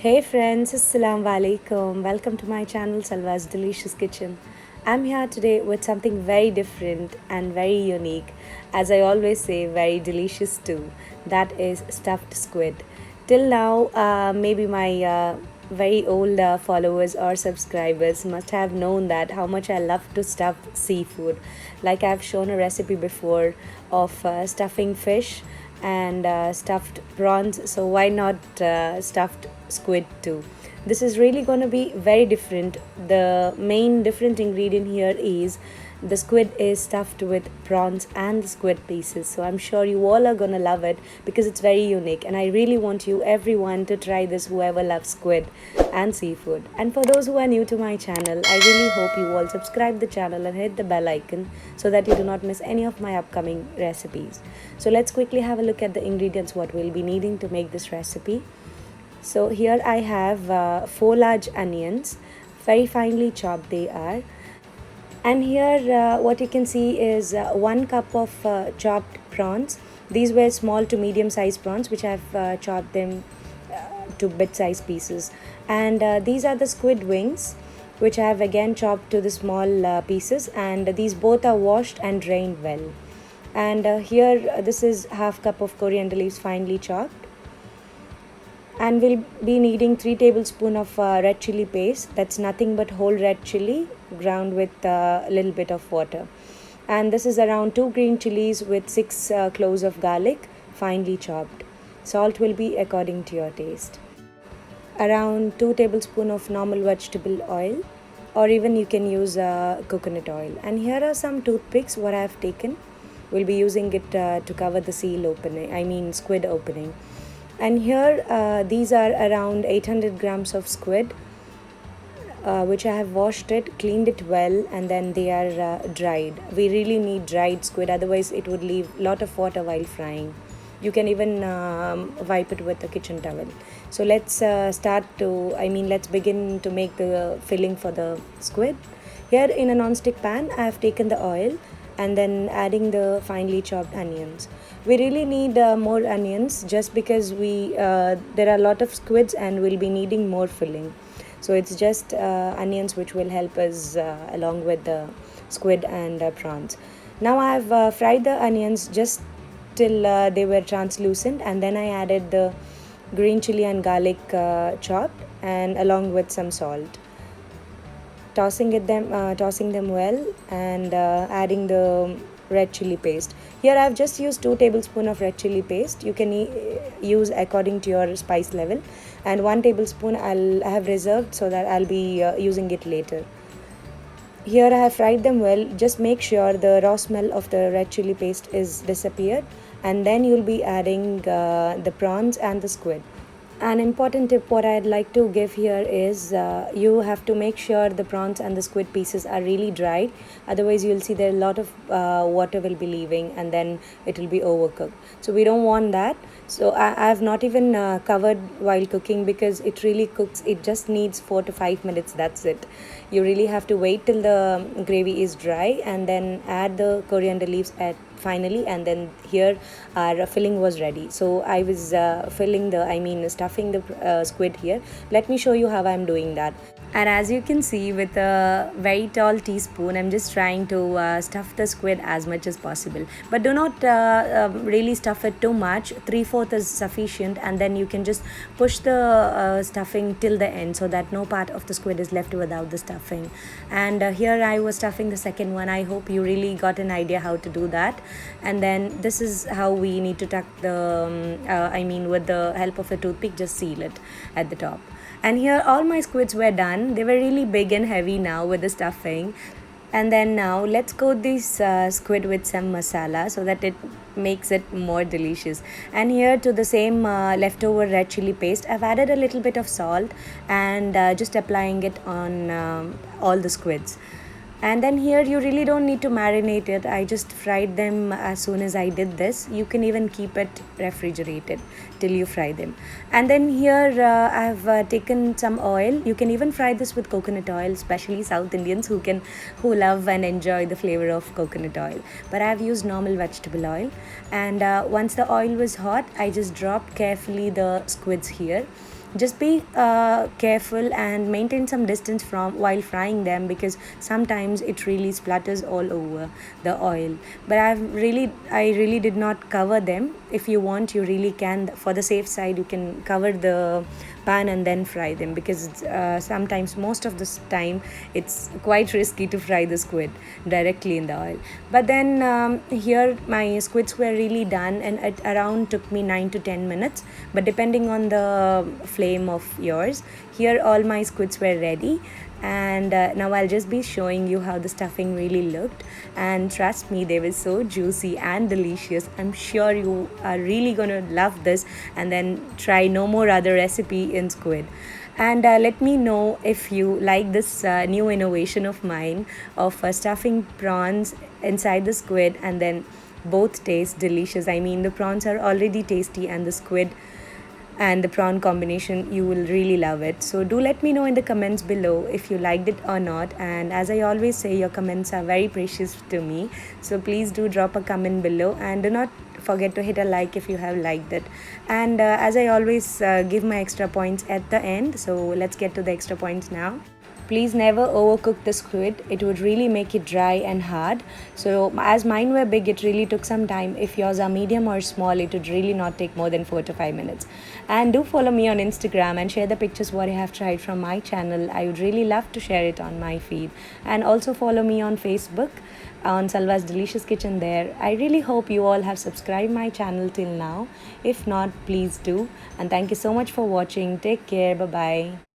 Hey friends, Assalamu alaikum. Welcome to my channel Salwa's Delicious Kitchen. I'm here today with something very different and very unique. As I always say, very delicious too. That is stuffed squid. Till now, maybe my very old followers or subscribers must have known that how much I love to stuff seafood. Like I've shown a recipe before of stuffing fish and stuffed prawns, so why not stuffed squid too? This is really going to be very different. The main different ingredient here is the squid is stuffed with prawns and the squid pieces, so I'm sure you all are going to love it because it's very unique, and I really want you everyone to try this, whoever loves squid and seafood. And for those who are new to my channel, I really hope you all subscribe the channel and hit the bell icon so that you do not miss any of my upcoming recipes. So let's quickly have a look at the ingredients what we'll be needing to make this recipe. So here I have 4 large onions, very finely chopped they are. And here what you can see is 1 cup of chopped prawns. These were small to medium sized prawns which I've chopped them to bit sized pieces. And these are the squid wings which I have again chopped to the small pieces, and these both are washed and drained well. And here this is half cup of coriander leaves finely chopped, and we'll be needing 3 tablespoons of red chili paste. That's nothing but whole red chili ground with a little bit of water. And this is around 2 green chilies with 6 cloves of garlic finely chopped. Salt will be according to your taste. Around 2 tablespoons of normal vegetable oil, or even you can use coconut oil. And here are some toothpicks what I have taken. We'll be using it to cover the seal opening, I mean squid opening. And here these are around 800 grams of squid which I have washed it, cleaned it well, and then they are dried. We really need dried squid, otherwise it would leave lot of water while frying. You can even wipe it with a kitchen towel. So let's let's begin to make the filling for the squid. Here in a non-stick pan I have taken the oil and then adding the finely chopped onions. We really need more onions just because there are a lot of squids and we'll be needing more filling. So it's just onions which will help us along with the squid and prawns. Now I have fried the onions just till they were translucent, and then I added the green chili and garlic chopped and along with some salt. Tossing them well, and adding the red chili paste. Here I have just used 2 tablespoons of red chili paste. You can use according to your spice level, and 1 tablespoon I have reserved so that I'll be using it later. Here I have fried them well. Just make sure the raw smell of the red chili paste is disappeared, and then you'll be adding the prawns and the squid. An important tip what I'd like to give here is you have to make sure the prawns and the squid pieces are really dried. Otherwise you'll see there a lot of water will be leaving, and then it will be overcooked. So we don't want that. So I have not even covered while cooking because it really cooks. It just needs 4 to 5 minutes. That's it. You really have to wait till the gravy is dry and then add the coriander leaves at finally, and then here our filling was ready. So I was stuffing the squid here. Let me show you how I'm doing that. And as you can see, with a very tall teaspoon, I'm just trying to stuff the squid as much as possible. But do not really stuff it too much. 3/4 is sufficient, and then you can just push the stuffing till the end so that no part of the squid is left without the stuffing. And here I was stuffing the second one. I hope you really got an idea how to do that. And then this is how we need to tuck with the help of a toothpick, just seal it at the top. And here all my squids were done. They were really big and heavy now with the stuffing. And then now let's coat this squid with some masala so that it makes it more delicious. And here to the same leftover red chili paste, I've added a little bit of salt and just applying it on all the squids. And then here you really don't need to marinate it. I just fried them as soon as I did this. You can even keep it refrigerated till you fry them. And then here I've taken some oil. You can even fry this with coconut oil, especially South Indians who love and enjoy the flavor of coconut oil. But I've used normal vegetable oil. And once the oil was hot, I just dropped carefully the squids here. Just be careful and maintain some distance from while frying them, because sometimes it really splatters all over the oil. But I really did not cover them. If you want, you really can. For the safe side, you can cover the pan and then fry them, because sometimes, most of the time, it's quite risky to fry the squid directly in the oil. But then here my squids were really done, and it around took me 9 to 10 minutes, but depending on the flame of yours. Here all my squids were ready, and now I'll just be showing you how the stuffing really looked. And trust me, they were so juicy and delicious. I'm sure you are really gonna love this, and then try no more other recipe in squid. And let me know if you like this new innovation of mine of stuffing prawns inside the squid, and then both taste delicious. I mean, the prawns are already tasty, and the squid and the prawn combination, you will really love it. So do let me know in the comments below if you liked it or not. And as I always say, your comments are very precious to me, so please do drop a comment below, and do not forget to hit a like if you have liked it. And as I always give my extra points at the end, so let's get to the extra points now. Please never overcook the squid. It would really make it dry and hard. So as mine were big, it really took some time. If yours are medium or small, it would really not take more than 4 to 5 minutes. And do follow me on Instagram and share the pictures what I have tried from my channel. I would really love to share it on my feed. And also follow me on Facebook on Salva's Delicious Kitchen there. I really hope you all have subscribed my channel till now. If not, please do. And thank you so much for watching. Take care. Bye bye.